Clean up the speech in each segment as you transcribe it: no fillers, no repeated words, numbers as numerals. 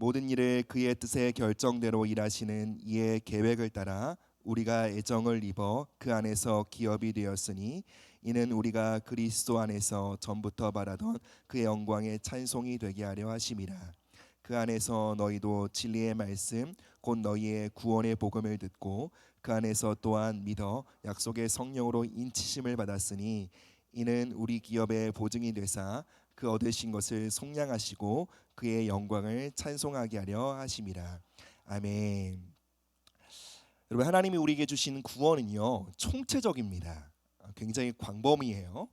모든 일을 그의 뜻의 결정대로 일하시는 이의 계획을 따라 우리가 애정을 입어 그 안에서 기업이 되었으니 이는 우리가 그리스도 안에서 전부터 바라던 그의 영광의 찬송이 되게 하려 하심이라. 그 안에서 너희도 진리의 말씀 곧 너희의 구원의 복음을 듣고 그 안에서 또한 믿어 약속의 성령으로 인치심을 받았으니 이는 우리 기업의 보증이 되사 그 얻으신 것을 속량하시고 그의 영광을 찬송하게 하려 하심이라. 아멘. 여러분, 하나님이 우리에게 주신 구원은요 총체적입니다. 굉장히 광범위해요.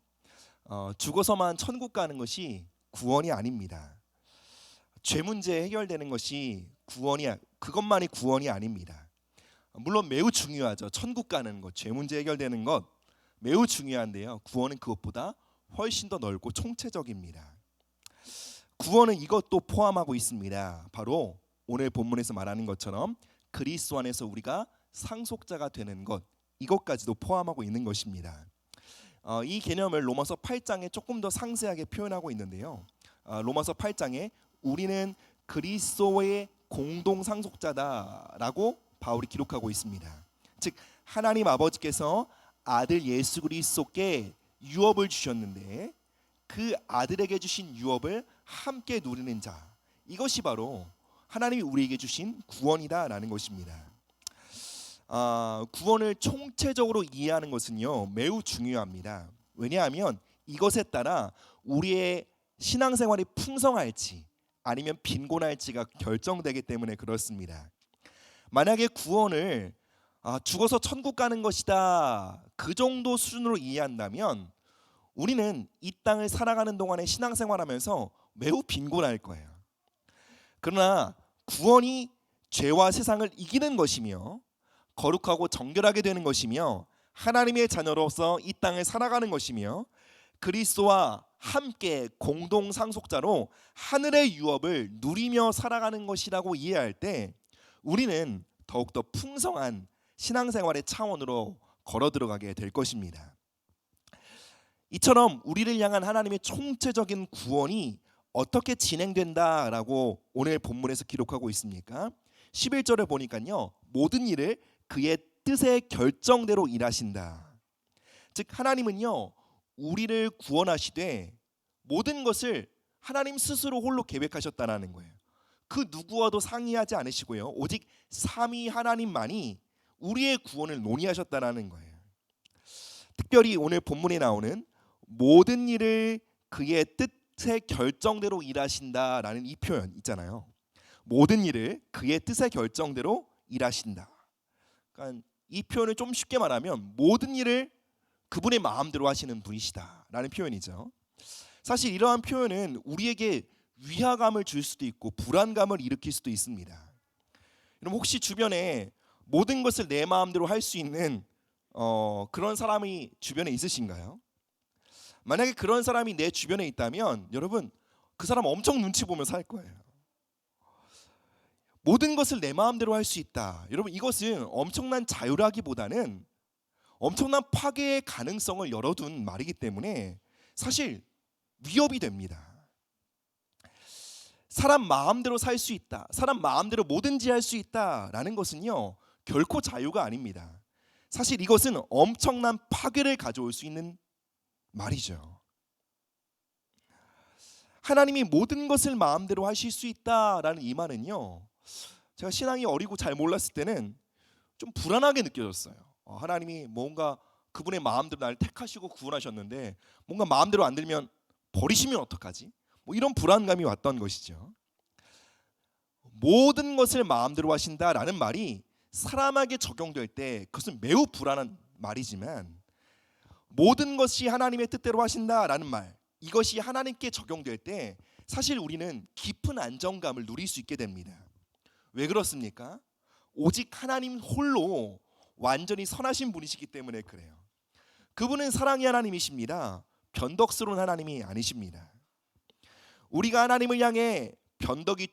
죽어서만 천국 가는 것이 구원이 아닙니다. 죄 문제 해결되는 것이 그것만이 구원이 아닙니다. 물론 매우 중요하죠. 천국 가는 것, 죄 문제 해결되는 것 매우 중요한데요. 구원은 그것보다 훨씬 더 넓고 총체적입니다. 구원은 이것도 포함하고 있습니다. 바로 오늘 본문에서 말하는 것처럼 그리스도 안에서 우리가 상속자가 되는 것, 이것까지도 포함하고 있는 것입니다. 이 개념을 로마서 8장에 조금 더 상세하게 표현하고 있는데요. 로마서 8장에 우리는 그리스도의 공동 상속자다라고 바울이 기록하고 있습니다. 즉 하나님 아버지께서 아들 예수 그리스도께 유업을 주셨는데 그 아들에게 주신 유업을 함께 누리는 자, 이것이 바로 하나님이 우리에게 주신 구원이다라는 것입니다. 구원을 총체적으로 이해하는 것은요 매우 중요합니다. 왜냐하면 이것에 따라 우리의 신앙생활이 풍성할지 아니면 빈곤할지가 결정되기 때문에 그렇습니다. 만약에 구원을 죽어서 천국 가는 것이다 그 정도 수준으로 이해한다면 우리는 이 땅을 살아가는 동안에 신앙생활하면서 매우 빈곤할 거예요. 그러나 구원이 죄와 세상을 이기는 것이며 거룩하고 정결하게 되는 것이며 하나님의 자녀로서 이 땅을 살아가는 것이며 그리스도와 함께 공동 상속자로 하늘의 유업을 누리며 살아가는 것이라고 이해할 때 우리는 더욱더 풍성한 신앙생활의 차원으로 걸어 들어가게 될 것입니다. 이처럼 우리를 향한 하나님의 총체적인 구원이 어떻게 진행된다라고 오늘 본문에서 기록하고 있습니까? 11절에 보니까요 모든 일을 그의 뜻의 결정대로 일하신다. 즉 하나님은요 우리를 구원하시되 모든 것을 하나님 스스로 홀로 계획하셨다라는 거예요. 그 누구와도 상의하지 않으시고요 오직 삼위 하나님만이 우리의 구원을 논의하셨다라는 거예요. 특별히 오늘 본문에 나오는 모든 일을 그의 뜻의 결정대로 일하신다라는 이 표현 있잖아요. 모든 일을 그의 뜻의 결정대로 일하신다. 그러니까 이 표현을 좀 쉽게 말하면 모든 일을 그분의 마음대로 하시는 분이시다라는 표현이죠. 사실 이러한 표현은 우리에게 위화감을 줄 수도 있고 불안감을 일으킬 수도 있습니다. 여러분 혹시 주변에 모든 것을 내 마음대로 할 수 있는 그런 사람이 주변에 있으신가요? 만약에 그런 사람이 내 주변에 있다면 여러분 그 사람 엄청 눈치 보면서 할 거예요. 모든 것을 내 마음대로 할 수 있다. 여러분 이것은 엄청난 자유라기보다는 엄청난 파괴의 가능성을 열어둔 말이기 때문에 사실 위협이 됩니다. 사람 마음대로 살 수 있다, 사람 마음대로 뭐든지 할 수 있다라는 것은요 결코 자유가 아닙니다. 사실 이것은 엄청난 파괴를 가져올 수 있는 말이죠. 하나님이 모든 것을 마음대로 하실 수 있다라는 이 말은요 제가 신앙이 어리고 잘 몰랐을 때는 좀 불안하게 느껴졌어요. 하나님이 뭔가 그분의 마음대로 나를 택하시고 구원하셨는데 뭔가 마음대로 안 들면 버리시면 어떡하지? 뭐 이런 불안감이 왔던 것이죠. 모든 것을 마음대로 하신다라는 말이 사람에게 적용될 때 그것은 매우 불안한 말이지만 모든 것이 하나님의 뜻대로 하신다라는 말, 이것이 하나님께 적용될 때 사실 우리는 깊은 안정감을 누릴 수 있게 됩니다. 왜 그렇습니까? 오직 하나님 홀로 완전히 선하신 분이시기 때문에 그래요. 그분은 사랑의 하나님이십니다. 변덕스러운 하나님이 아니십니다. 우리가 하나님을 향해 변덕이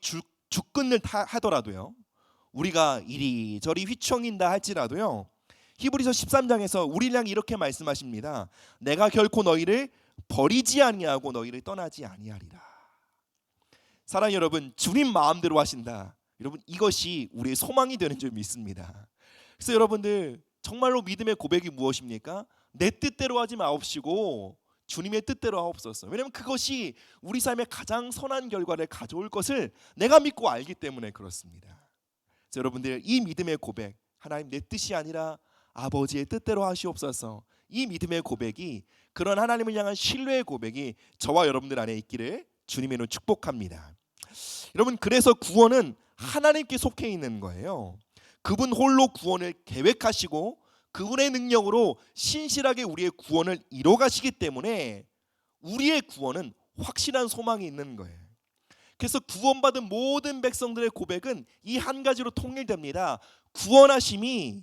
주끝을 하더라도요 우리가 이리저리 휘청인다 할지라도요 히브리서 13장에서 우리를 향해 이렇게 말씀하십니다. 내가 결코 너희를 버리지 아니하고 너희를 떠나지 아니하리라. 사랑하는 여러분, 주님 마음대로 하신다. 여러분, 이것이 우리의 소망이 되는 줄 믿습니다. 그래서 여러분들, 정말로 믿음의 고백이 무엇입니까? 내 뜻대로 하지 마옵시고 주님의 뜻대로 하옵소서. 왜냐하면 그것이 우리 삶에 가장 선한 결과를 가져올 것을 내가 믿고 알기 때문에 그렇습니다. 그래서 여러분들, 이 믿음의 고백, 하나님 내 뜻이 아니라 아버지의 뜻대로 하시옵소서, 이 믿음의 고백이, 그런 하나님을 향한 신뢰의 고백이 저와 여러분들 안에 있기를 주님의 이름으로 축복합니다. 여러분, 그래서 구원은 하나님께 속해 있는 거예요. 그분 홀로 구원을 계획하시고 그분의 능력으로 신실하게 우리의 구원을 이뤄가시기 때문에 우리의 구원은 확실한 소망이 있는 거예요. 그래서 구원받은 모든 백성들의 고백은 이 한 가지로 통일됩니다. 구원하심이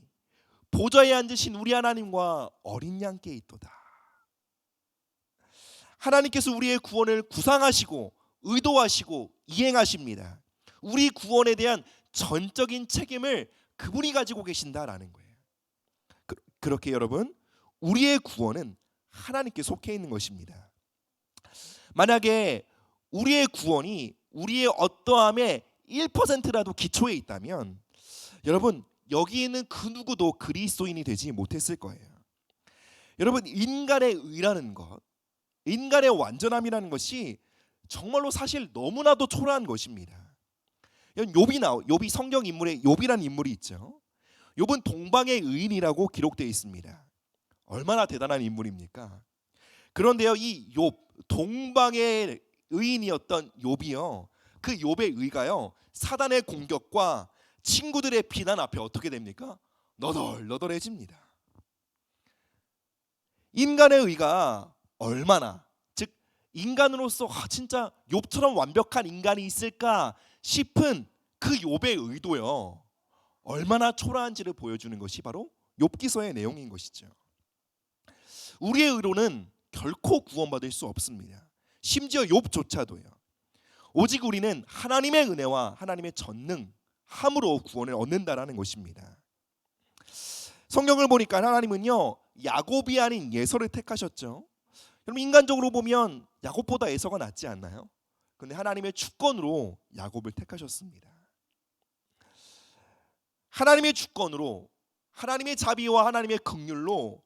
보좌에 앉으신 우리 하나님과 어린 양께 있도다. 하나님께서 우리의 구원을 구상하시고 의도하시고 이행하십니다. 우리 구원에 대한 전적인 책임을 그분이 가지고 계신다라는 거예요. 그렇게 여러분, 우리의 구원은 하나님께 속해 있는 것입니다. 만약에 우리의 구원이 우리의 어떠함의 1%라도 기초에 있다면 여러분, 여기 있는 그 누구도 그리스도인이 되지 못했을 거예요. 여러분, 인간의 의라는 것, 인간의 완전함이라는 것이 정말로 사실 너무나도 초라한 것입니다. 욥이 성경 인물에 욥이라는 인물이 있죠. 욥은 동방의 의인이라고 기록되어 있습니다. 얼마나 대단한 인물입니까? 그런데요, 이 욥, 동방의 의인이었던 욥이요, 그 욥의 의가요, 사단의 공격과 친구들의 비난 앞에 어떻게 됩니까? 너덜너덜해집니다. 인간의 의가 얼마나, 즉 인간으로서 진짜 욥처럼 완벽한 인간이 있을까 싶은 그 욥의 의도요, 얼마나 초라한지를 보여주는 것이 바로 욥기서의 내용인 것이죠. 우리의 의로는 결코 구원받을 수 없습니다. 심지어 욥조차도요. 오직 우리는 하나님의 은혜와 하나님의 전능함으로 구원을 얻는다라는 것입니다. 성경을 보니까 하나님은요, 야곱이 아닌 예서를 택하셨죠. 여러분, 인간적으로 보면 야곱보다 에서가 낫지 않나요? 그런데 하나님의 주권으로 야곱을 택하셨습니다. 하나님의 주권으로, 하나님의 자비와 하나님의 긍휼로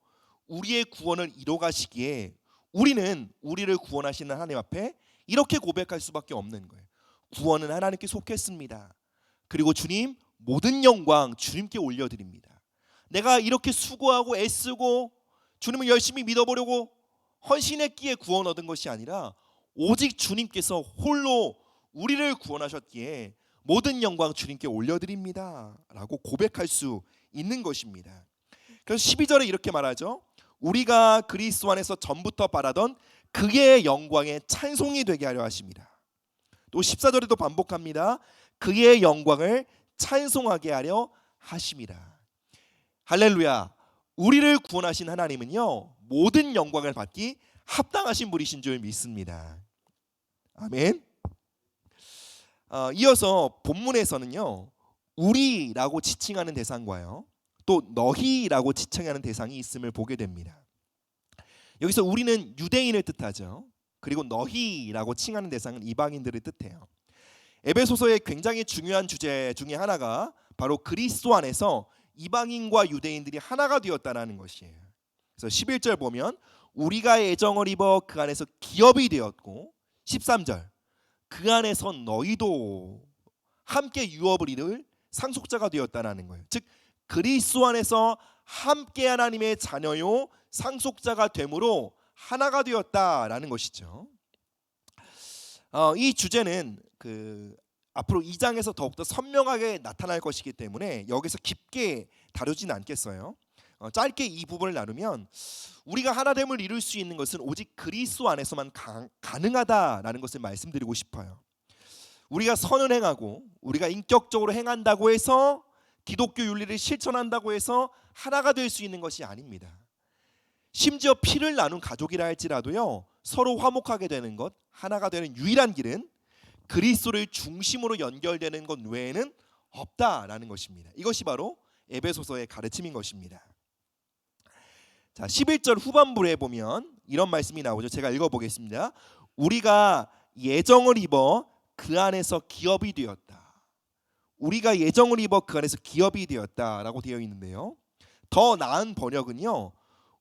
우리의 구원을 이뤄가시기에 우리는 우리를 구원하시는 하나님 앞에 이렇게 고백할 수밖에 없는 거예요. 구원은 하나님께 속했습니다. 그리고 주님, 모든 영광 주님께 올려드립니다. 내가 이렇게 수고하고 애쓰고 주님을 열심히 믿어보려고 헌신했기에 구원 얻은 것이 아니라 오직 주님께서 홀로 우리를 구원하셨기에 모든 영광 주님께 올려드립니다 라고 고백할 수 있는 것입니다. 그래서 12절에 이렇게 말하죠. 우리가 그리스도 안에서 전부터 바라던 그의 영광에 찬송이 되게 하려 하십니다. 또 14절에도 반복합니다. 그의 영광을 찬송하게 하려 하십니다. 할렐루야. 우리를 구원하신 하나님은요, 모든 영광을 받기 합당하신 분이신 줄 믿습니다. 아멘. 이어서 본문에서는요, 우리라고 지칭하는 대상과요, 또 너희라고 지칭하는 대상이 있음을 보게 됩니다. 여기서 우리는 유대인을 뜻하죠. 그리고 너희라고 칭하는 대상은 이방인들을 뜻해요. 에베소서의 굉장히 중요한 주제 중에 하나가 바로 그리스도 안에서 이방인과 유대인들이 하나가 되었다는 것이에요. 그래서 11절 보면 우리가 애정을 입어 그 안에서 기업이 되었고, 13절 그 안에서 너희도 함께 유업을 이룰 상속자가 되었다는 거예요. 즉 그리스도 안에서 함께 하나님의 자녀요 상속자가 되므로 하나가 되었다라는 것이죠. 이 주제는 앞으로 2장에서 더욱더 선명하게 나타날 것이기 때문에 여기서 깊게 다루지는 않겠어요. 짧게 이 부분을 나누면 우리가 하나됨을 이룰 수 있는 것은 오직 그리스도 안에서만 가능하다라는 것을 말씀드리고 싶어요. 우리가 선을 행하고 우리가 인격적으로 행한다고 해서 기독교 윤리를 실천한다고 해서 하나가 될 수 있는 것이 아닙니다. 심지어 피를 나눈 가족이라 할지라도요, 서로 화목하게 되는 것, 하나가 되는 유일한 길은 그리스도를 중심으로 연결되는 것 외에는 없다라는 것입니다. 이것이 바로 에베소서의 가르침인 것입니다. 자, 11절 후반부에 보면 이런 말씀이 나오죠. 제가 읽어보겠습니다. 우리가 예정을 입어 그 안에서 기업이 되었다. 우리가 예정을 입어 그 안에서 기업이 되었다라고 되어 있는데요. 더 나은 번역은요,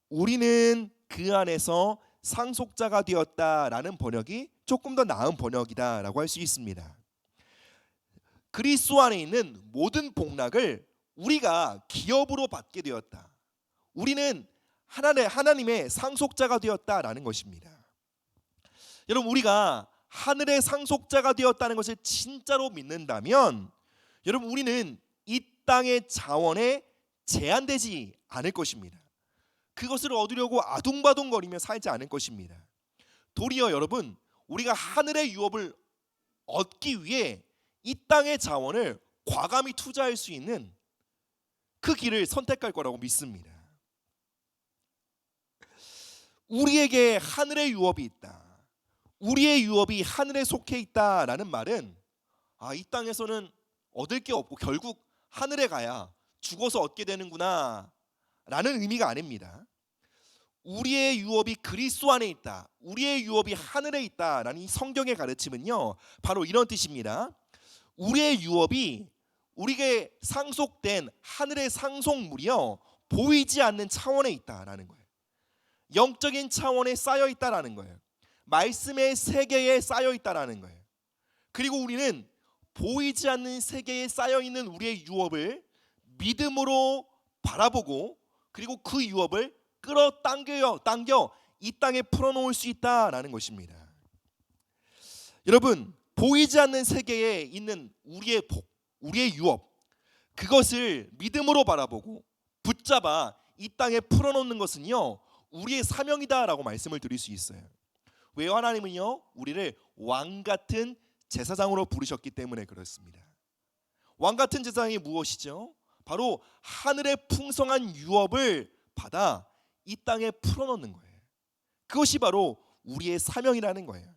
우리는 그 안에서 상속자가 되었다라는 번역이 조금 더 나은 번역이다라고 할 수 있습니다. 그리스도 안에 있는 모든 복락을 우리가 기업으로 받게 되었다. 우리는 하나님의 상속자가 되었다라는 것입니다. 여러분, 우리가 하늘의 상속자가 되었다는 것을 진짜로 믿는다면 여러분, 우리는 이 땅의 자원에 제한되지 않을 것입니다. 그것을 얻으려고 아둥바둥거리며 살지 않을 것입니다. 도리어 여러분, 우리가 하늘의 유업을 얻기 위해 이 땅의 자원을 과감히 투자할 수 있는 그 길을 선택할 거라고 믿습니다. 우리에게 하늘의 유업이 있다, 우리의 유업이 하늘에 속해 있다라는 말은 이 땅에서는 얻을 게 없고 결국 하늘에 가야 죽어서 얻게 되는구나 라는 의미가 아닙니다. 우리의 유업이 그리스도 안에 있다, 우리의 유업이 하늘에 있다라는 이 성경의 가르침은요, 바로 이런 뜻입니다. 우리의 유업이 우리에게 상속된 하늘의 상속물이요, 보이지 않는 차원에 있다라는 거예요. 영적인 차원에 쌓여 있다라는 거예요. 말씀의 세계에 쌓여 있다라는 거예요. 그리고 우리는 보이지 않는 세계에 쌓여 있는 우리의 유업을 믿음으로 바라보고 그리고 그 유업을 끌어당겨 이 땅에 풀어놓을 수 있다라는 것입니다. 여러분, 보이지 않는 세계에 있는 우리의 복, 우리의 유업, 그것을 믿음으로 바라보고 붙잡아 이 땅에 풀어놓는 것은요, 우리의 사명이다라고 말씀을 드릴 수 있어요. 왜요? 하나님은요, 우리를 왕같은 제사장으로 부르셨기 때문에 그렇습니다. 왕같은 제사장이 무엇이죠? 바로 하늘의 풍성한 유업을 받아 이 땅에 풀어놓는 거예요. 그것이 바로 우리의 사명이라는 거예요.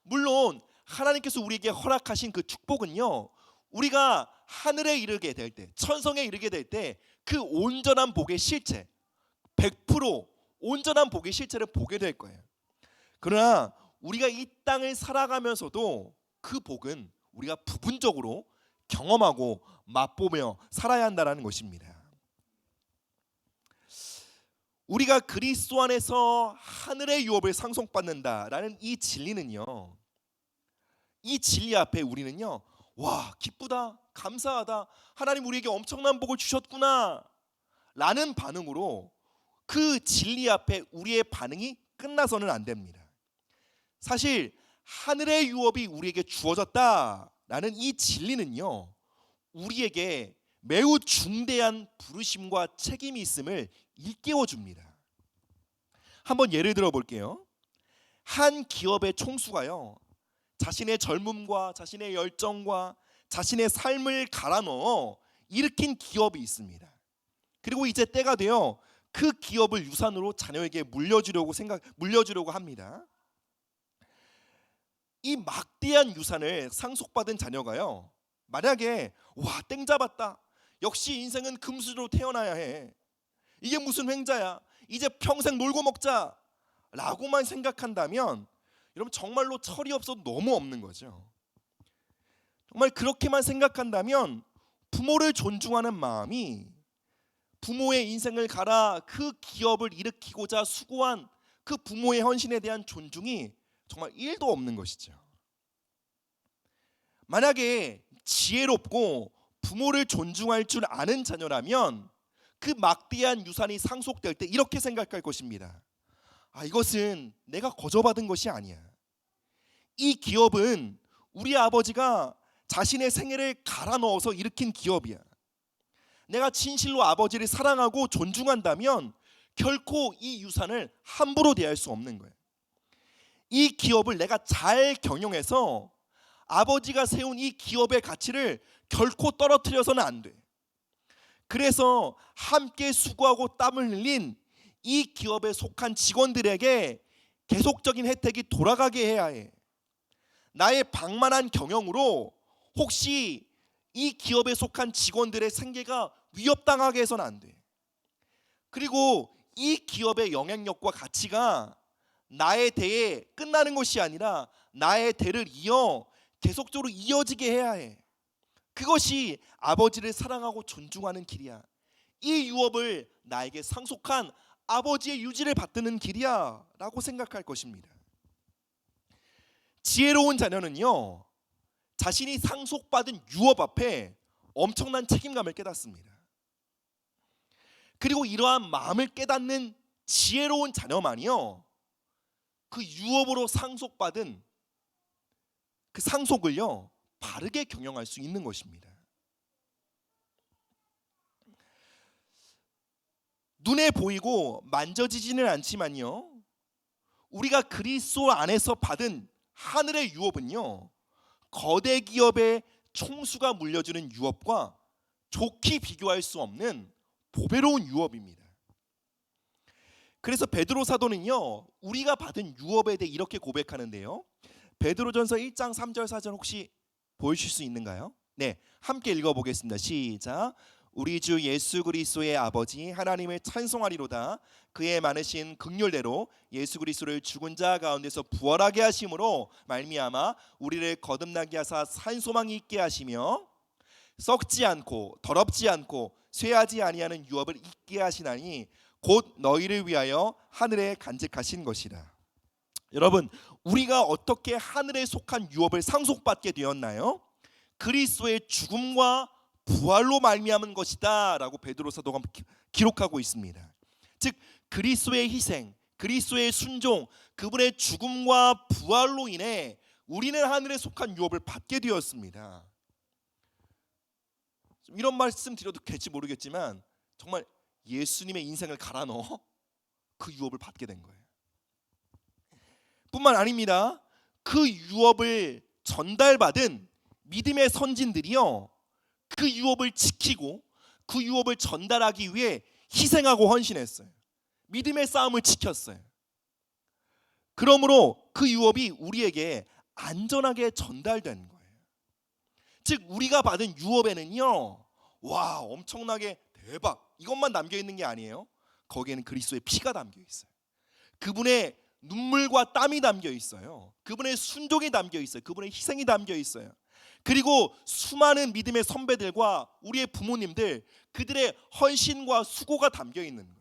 물론 하나님께서 우리에게 허락하신 그 축복은요, 우리가 하늘에 이르게 될 때, 천성에 이르게 될 때 그 온전한 복의 실체, 100% 온전한 복의 실체를 보게 될 거예요. 그러나 우리가 이 땅을 살아가면서도 그 복은 우리가 부분적으로 경험하고 맛보며 살아야 한다는 것입니다. 우리가 그리스도 안에서 하늘의 유업을 상속받는다라는 이 진리는요, 이 진리 앞에 우리는요, 와, 기쁘다, 감사하다, 하나님 우리에게 엄청난 복을 주셨구나 라는 반응으로 그 진리 앞에 우리의 반응이 끝나서는 안 됩니다. 사실 하늘의 유업이 우리에게 주어졌다라는 이 진리는요, 우리에게 매우 중대한 부르심과 책임이 있음을 일깨워 줍니다. 한번 예를 들어 볼게요. 한 기업의 총수가요, 자신의 젊음과 자신의 열정과 자신의 삶을 갈아 넣어 일으킨 기업이 있습니다. 그리고 이제 때가 되어 그 기업을 유산으로 자녀에게 물려주려고 합니다. 이 막대한 유산을 상속받은 자녀가요, 만약에 와, 땡 잡았다, 역시 인생은 금수저로 태어나야 해, 이게 무슨 횡자야, 이제 평생 놀고 먹자 라고만 생각한다면 여러분, 정말로 철이 없어도 너무 없는 거죠. 정말 그렇게만 생각한다면 부모를 존중하는 마음이, 부모의 인생을 갈아 그 기업을 일으키고자 수고한 그 부모의 헌신에 대한 존중이 정말 1도 없는 것이죠. 만약에 지혜롭고 부모를 존중할 줄 아는 자녀라면 그 막대한 유산이 상속될 때 이렇게 생각할 것입니다. 이것은 내가 거저받은 것이 아니야. 이 기업은 우리 아버지가 자신의 생애를 갈아 넣어서 일으킨 기업이야. 내가 진실로 아버지를 사랑하고 존중한다면 결코 이 유산을 함부로 대할 수 없는 거예요. 이 기업을 내가 잘 경영해서 아버지가 세운 이 기업의 가치를 결코 떨어뜨려서는 안 돼. 그래서 함께 수고하고 땀을 흘린 이 기업에 속한 직원들에게 계속적인 혜택이 돌아가게 해야 해. 나의 방만한 경영으로 혹시 이 기업에 속한 직원들의 생계가 위협당하게 해서는 안 돼. 그리고 이 기업의 영향력과 가치가 나의 대에 끝나는 것이 아니라 나의 대를 이어 계속적으로 이어지게 해야 해. 그것이 아버지를 사랑하고 존중하는 길이야. 이 유업을 나에게 상속한 아버지의 유지를 받드는 길이야 라고 생각할 것입니다. 지혜로운 자녀는요, 자신이 상속받은 유업 앞에 엄청난 책임감을 깨닫습니다. 그리고 이러한 마음을 깨닫는 지혜로운 자녀만이요, 그 유업으로 상속받은 그 상속을요 바르게 경영할 수 있는 것입니다. 눈에 보이고 만져지지는 않지만요, 우리가 그리스도 안에서 받은 하늘의 유업은요, 거대 기업의 총수가 물려주는 유업과 좋게 비교할 수 없는 보배로운 유업입니다. 그래서 베드로 사도는요, 우리가 받은 유업에 대해 이렇게 고백하는데요. 베드로전서 1장 3절 4절 혹시 보여주실 수 있는가요? 네, 함께 읽어보겠습니다. 시작. 우리 주 예수 그리스도의 아버지 하나님을 찬송하리로다. 그의 많으신 긍휼대로 예수 그리스도를 죽은 자 가운데서 부활하게 하심으로 말미암아 우리를 거듭나게 하사 산 소망이 있게 하시며 썩지 않고 더럽지 않고 쇠하지 아니하는 유업을 있게 하시나니 곧 너희를 위하여 하늘에 간직하신 것이라. 여러분, 우리가 어떻게 하늘에 속한 유업을 상속받게 되었나요? 그리스도의 죽음과 부활로 말미암은 것이다 라고 베드로 사도가 기록하고 있습니다. 즉 그리스도의 희생, 그리스도의 순종, 그분의 죽음과 부활로 인해 우리는 하늘에 속한 유업을 받게 되었습니다. 이런 말씀 드려도 될지 모르겠지만 정말 예수님의 인생을 갈아 넣어 그 유업을 받게 된 거예요. 뿐만 아닙니다. 그 유업을 전달받은 믿음의 선진들이요, 그 유업을 지키고 그 유업을 전달하기 위해 희생하고 헌신했어요. 믿음의 싸움을 지켰어요. 그러므로 그 유업이 우리에게 안전하게 전달된 거예요. 즉 우리가 받은 유업에는요, 와 엄청나게 대박 이것만 담겨 있는 게 아니에요. 거기에는 그리스도의 피가 담겨 있어요. 그분의 눈물과 땀이 담겨 있어요. 그분의 순종이 담겨 있어요. 그분의 희생이 담겨 있어요. 그리고 수많은 믿음의 선배들과 우리의 부모님들, 그들의 헌신과 수고가 담겨 있는 거예요.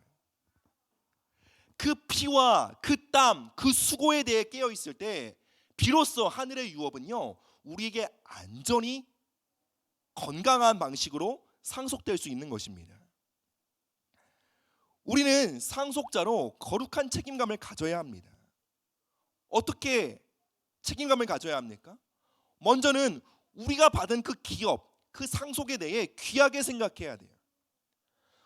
그 피와 그 땀, 그 수고에 대해 깨어 있을 때 비로소 하늘의 유업은요, 우리에게 안전히 건강한 방식으로 상속될 수 있는 것입니다. 우리는 상속자로 거룩한 책임감을 가져야 합니다. 어떻게 책임감을 가져야 합니까? 먼저는 우리가 받은 그 기업, 그 상속에 대해 귀하게 생각해야 돼요.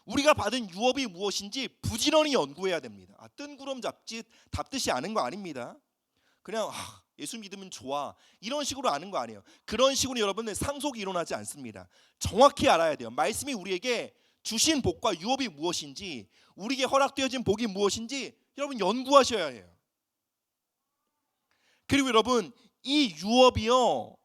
우리가 받은 유업이 무엇인지 부지런히 연구해야 됩니다. 뜬구름 잡듯이 아는 거 아닙니다. 그냥 예수 믿으면 좋아 이런 식으로 아는 거 아니에요. 그런 식으로 여러분들 상속이 일어나지 않습니다. 정확히 알아야 돼요. 말씀이 우리에게 주신 복과 유업이 무엇인지, 우리에게 허락되어진 복이 무엇인지 여러분 연구하셔야 해요. 그리고 여러분 이 유업이요,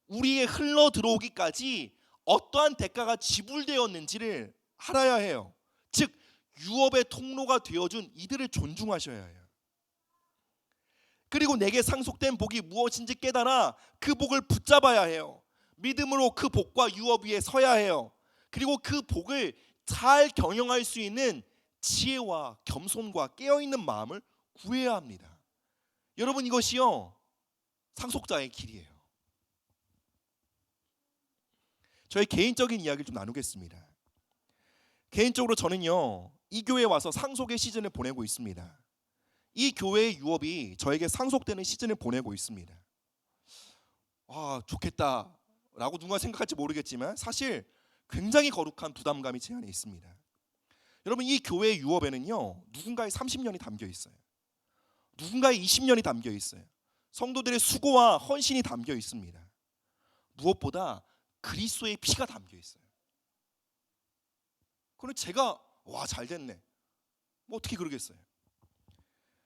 우리에 흘러 들어오기까지 어떠한 대가가 지불되었는지를 알아야 해요. 즉 유업의 통로가 되어준 이들을 존중하셔야 해요. 그리고 내게 상속된 복이 무엇인지 깨달아 그 복을 붙잡아야 해요. 믿음으로 그 복과 유업 위에 서야 해요. 그리고 그 복을 잘 경영할 수 있는 지혜와 겸손과 깨어있는 마음을 구해야 합니다. 여러분 이것이요 상속자의 길이에요. 저의 개인적인 이야기를 좀 나누겠습니다. 개인적으로 저는요 이 교회에 와서 상속의 시즌을 보내고 있습니다. 이 교회의 유업이 저에게 상속되는 시즌을 보내고 있습니다. 좋겠다 라고 누가 생각할지 모르겠지만 사실 굉장히 거룩한 부담감이 제 안에 있습니다. 여러분 이 교회의 유업에는요 누군가의 30년이 담겨 있어요. 누군가의 20년이 담겨 있어요. 성도들의 수고와 헌신이 담겨 있습니다. 무엇보다 그리스도의 피가 담겨 있어요. 그럼 제가 잘 됐네 뭐 어떻게 그러겠어요.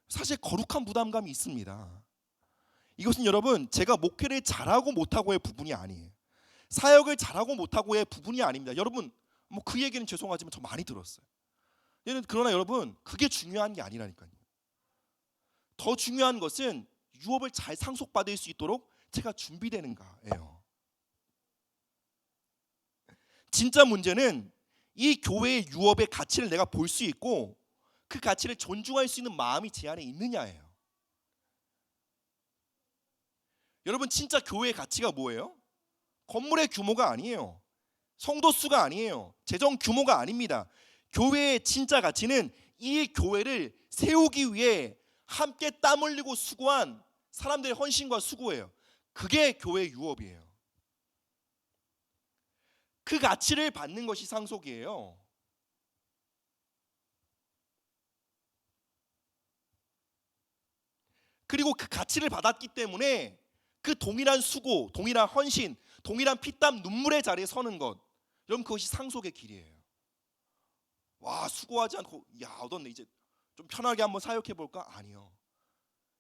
사실 거룩한 부담감이 있습니다. 이것은 여러분 제가 목회를 잘하고 못하고의 부분이 아니에요. 사역을 잘하고 못하고의 부분이 아닙니다. 여러분 뭐 그 얘기는 죄송하지만 저 많이 들었어요. 그러나 여러분 그게 중요한 게 아니라니까요. 더 중요한 것은 유업을 잘 상속받을 수 있도록 자체가 준비되는가예요. 진짜 문제는 이 교회의 유업의 가치를 내가 볼 수 있고 그 가치를 존중할 수 있는 마음이 제 안에 있느냐예요. 여러분, 진짜 교회의 가치가 뭐예요? 건물의 규모가 아니에요. 성도 수가 아니에요. 재정 규모가 아닙니다. 교회의 진짜 가치는 이 교회를 세우기 위해 함께 땀 흘리고 수고한 사람들의 헌신과 수고예요. 그게 교회의 유업이에요. 그 가치를 받는 것이 상속이에요. 그리고 그 가치를 받았기 때문에 그 동일한 수고, 동일한 헌신, 동일한 피땀 눈물의 자리에 서는 것, 여러분, 그것이 상속의 길이에요. 와, 수고하지 않고 야 얻었네, 이제 좀 편하게 한번 사역해 볼까? 아니요.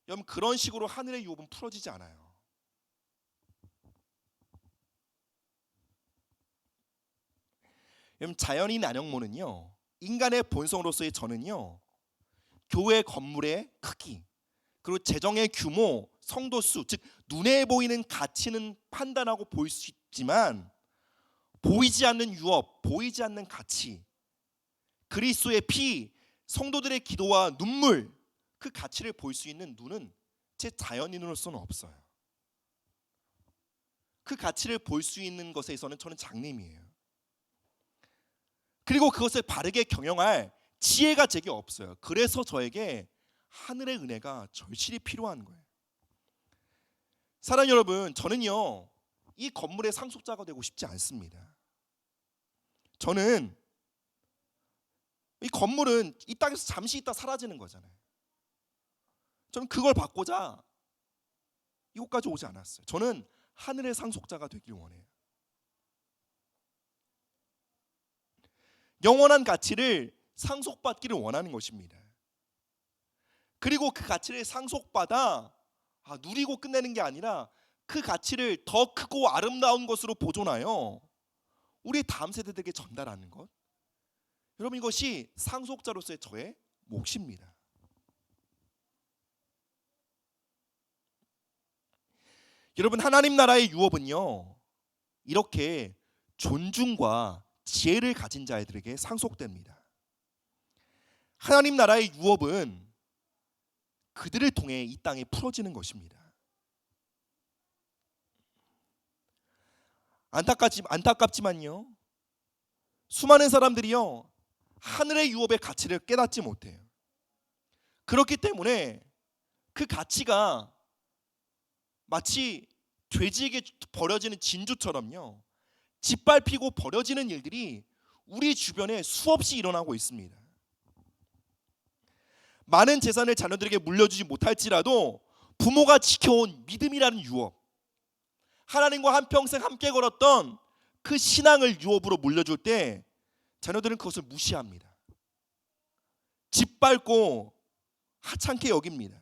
여러분, 그런 식으로 하늘의 유업은 풀어지지 않아요. 여러분, 자연인 안영모는요, 인간의 본성으로서의 저는요, 교회 건물의 크기, 그리고 재정의 규모, 성도 수, 즉 눈에 보이는 가치는 판단하고 볼 수 있지만 보이지 않는 유업, 보이지 않는 가치, 그리스도의 피, 성도들의 기도와 눈물, 그 가치를 볼 수 있는 눈은 제 자연인으로서는 없어요. 그 가치를 볼 수 있는 것에 있어서는 저는 장님이에요. 그리고 그것을 바르게 경영할 지혜가 제게 없어요. 그래서 저에게 하늘의 은혜가 절실히 필요한 거예요. 사랑하는 여러분, 저는요, 이 건물의 상속자가 되고 싶지 않습니다. 저는 이 건물은 이 땅에서 잠시 있다 사라지는 거잖아요. 저는 그걸 받고자 이곳까지 오지 않았어요. 저는 하늘의 상속자가 되길 원해요. 영원한 가치를 상속받기를 원하는 것입니다. 그리고 그 가치를 상속받아 누리고 끝내는 게 아니라 그 가치를 더 크고 아름다운 것으로 보존하여 우리 다음 세대들에게 전달하는 것, 여러분, 이것이 상속자로서의 저의 몫입니다. 여러분, 하나님 나라의 유업은요, 이렇게 존중과 지혜를 가진 자들에게 상속됩니다. 하나님 나라의 유업은 그들을 통해 이 땅에 풀어지는 것입니다. 안타깝지만요, 수많은 사람들이요, 하늘의 유업의 가치를 깨닫지 못해요. 그렇기 때문에 그 가치가 마치 돼지에게 버려지는 진주처럼요, 짓밟히고 버려지는 일들이 우리 주변에 수없이 일어나고 있습니다. 많은 재산을 자녀들에게 물려주지 못할지라도 부모가 지켜온 믿음이라는 유업, 하나님과 한평생 함께 걸었던 그 신앙을 유업으로 물려줄 때 자녀들은 그것을 무시합니다. 짓밟고 하찮게 여깁니다.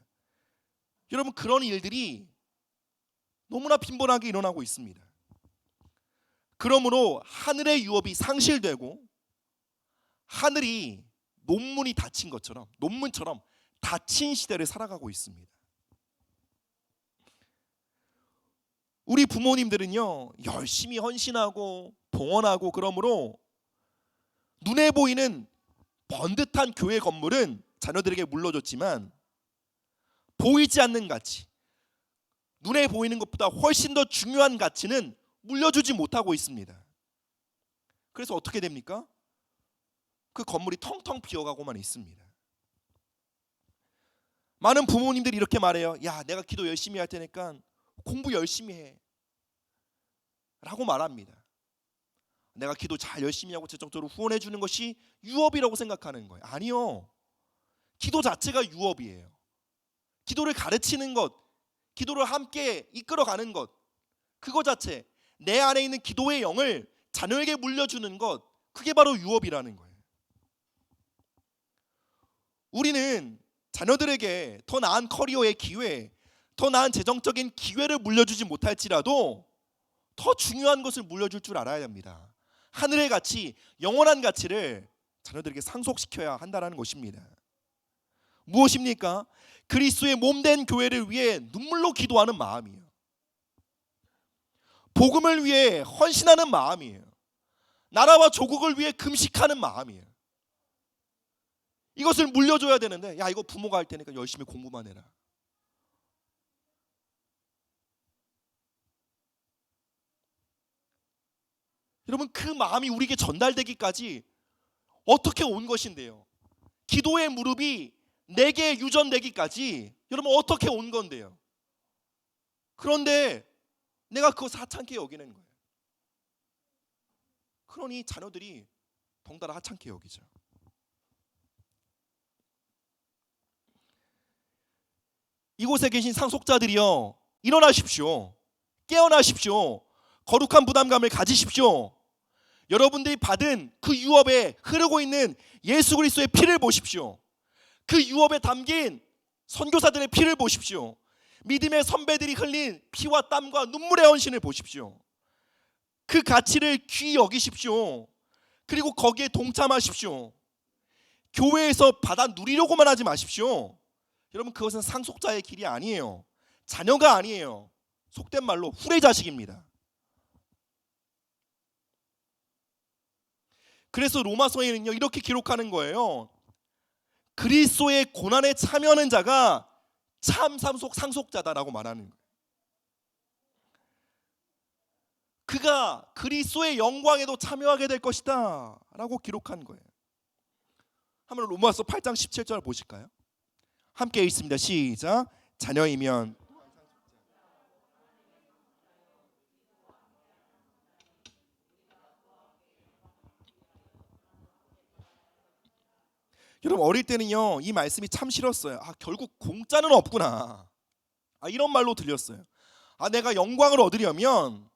여러분, 그런 일들이 너무나 빈번하게 일어나고 있습니다. 그러므로 하늘의 유업이 상실되고 하늘이 논문이 닫힌 것처럼, 논문처럼 닫힌 시대를 살아가고 있습니다. 우리 부모님들은요, 열심히 헌신하고 봉헌하고 그러므로 눈에 보이는 번듯한 교회 건물은 자녀들에게 물려줬지만 보이지 않는 가치, 눈에 보이는 것보다 훨씬 더 중요한 가치는 물려주지 못하고 있습니다. 그래서 어떻게 됩니까? 그 건물이 텅텅 비어가고만 있습니다. 많은 부모님들이 이렇게 말해요. 야, 내가 기도 열심히 할 테니까 공부 열심히 해 라고 말합니다. 내가 기도 잘 열심히 하고 재정적으로 후원해 주는 것이 유업이라고 생각하는 거예요. 아니요, 기도 자체가 유업이에요. 기도를 가르치는 것, 기도를 함께 이끌어가는 것, 그거 자체, 내 안에 있는 기도의 영을 자녀에게 물려주는 것, 그게 바로 유업이라는 거예요. 우리는 자녀들에게 더 나은 커리어의 기회, 더 나은 재정적인 기회를 물려주지 못할지라도 더 중요한 것을 물려줄 줄 알아야 합니다. 하늘의 가치, 영원한 가치를 자녀들에게 상속시켜야 한다는 것입니다. 무엇입니까? 그리스도의 몸된 교회를 위해 눈물로 기도하는 마음이에요. 복음을 위해 헌신하는 마음이에요. 나라와 조국을 위해 금식하는 마음이에요. 이것을 물려줘야 되는데, 야, 이거 부모가 할 테니까 열심히 공부만 해라. 여러분, 그 마음이 우리에게 전달되기까지 어떻게 온 것인데요? 기도의 무릎이 내게 유전되기까지 여러분 어떻게 온 건데요? 그런데 내가 그거 하찮게 여기는 거예요. 그러니 자녀들이 덩달아 하찮게 여기죠. 이곳에 계신 상속자들이여, 일어나십시오. 깨어나십시오. 거룩한 부담감을 가지십시오. 여러분들이 받은 그 유업에 흐르고 있는 예수 그리스도의 피를 보십시오. 그 유업에 담긴 선교사들의 피를 보십시오. 믿음의 선배들이 흘린 피와 땀과 눈물의 헌신을 보십시오. 그 가치를 귀히 여기십시오. 그리고 거기에 동참하십시오. 교회에서 받아 누리려고만 하지 마십시오. 여러분, 그것은 상속자의 길이 아니에요. 자녀가 아니에요. 속된 말로 후레자식입니다. 그래서 로마서에는요, 이렇게 기록하는 거예요. 그리스도의 고난에 참여하는 자가 참 상속자다라고 말하는 거예요. 그가 그리스도의 영광에도 참여하게 될 것이다 라고 기록한 거예요. 한번 로마서 8장 17절 보실까요? 함께 읽습니다. 시작. 자녀이면 여러분, 어릴 때는요 이 말씀이 참 싫었어요. 결국 공짜는 없구나. 이런 말로 들렸어요. 내가 영광을 얻으려면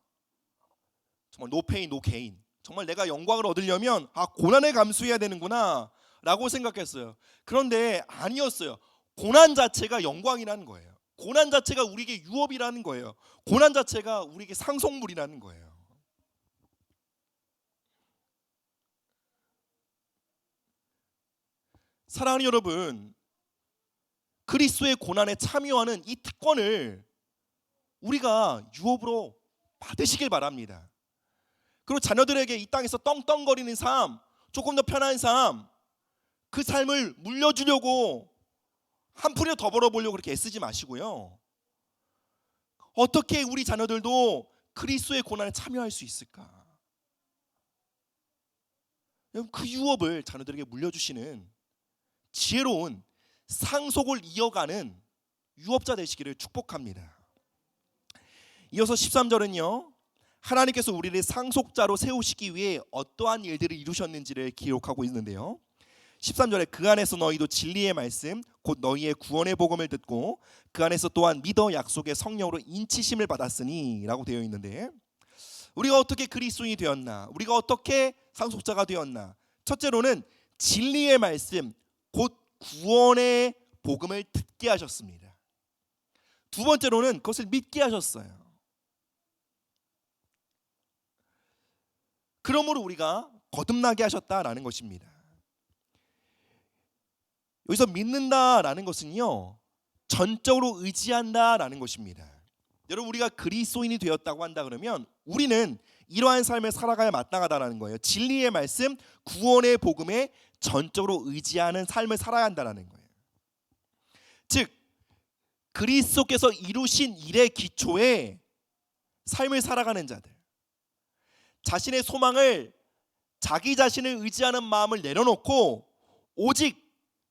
정말 no pain no gain. 정말 내가 영광을 얻으려면 고난을 감수해야 되는구나 라고 생각했어요. 그런데 아니었어요. 고난 자체가 영광이라는 거예요. 고난 자체가 우리에게 유업이라는 거예요. 고난 자체가 우리에게 상속물이라는 거예요. 사랑하는 여러분, 그리스도의 고난에 참여하는 이 특권을 우리가 유업으로 받으시길 바랍니다. 그리고 자녀들에게 이 땅에서 떵떵거리는 삶, 조금 더 편한 삶, 그 삶을 물려주려고 한 푼이라도 더 벌어보려고 그렇게 애쓰지 마시고요. 어떻게 우리 자녀들도 그리스도의 고난에 참여할 수 있을까? 그 유업을 자녀들에게 물려주시는 지혜로운 상속을 이어가는 유업자 되시기를 축복합니다. 이어서 13절은요, 하나님께서 우리를 상속자로 세우시기 위해 어떠한 일들을 이루셨는지를 기록하고 있는데요, 13절에 그 안에서 너희도 진리의 말씀 곧 너희의 구원의 복음을 듣고 그 안에서 또한 믿어 약속의 성령으로 인치심을 받았으니 라고 되어 있는데, 우리가 어떻게 그리스도인이 되었나? 우리가 어떻게 상속자가 되었나? 첫째로는 진리의 말씀 곧 구원의 복음을 듣게 하셨습니다. 두 번째로는 그것을 믿게 하셨어요. 그러므로 우리가 거듭나게 하셨다라는 것입니다. 여기서 믿는다라는 것은요, 전적으로 의지한다라는 것입니다. 여러분, 우리가 그리스도인이 되었다고 한다 그러면 우리는 이러한 삶을 살아가야 마땅하다는 거예요. 진리의 말씀, 구원의 복음에 전적으로 의지하는 삶을 살아야 한다는 거예요. 즉, 그리스도께서 이루신 일의 기초에 삶을 살아가는 자들, 자신의 소망을, 자기 자신을 의지하는 마음을 내려놓고 오직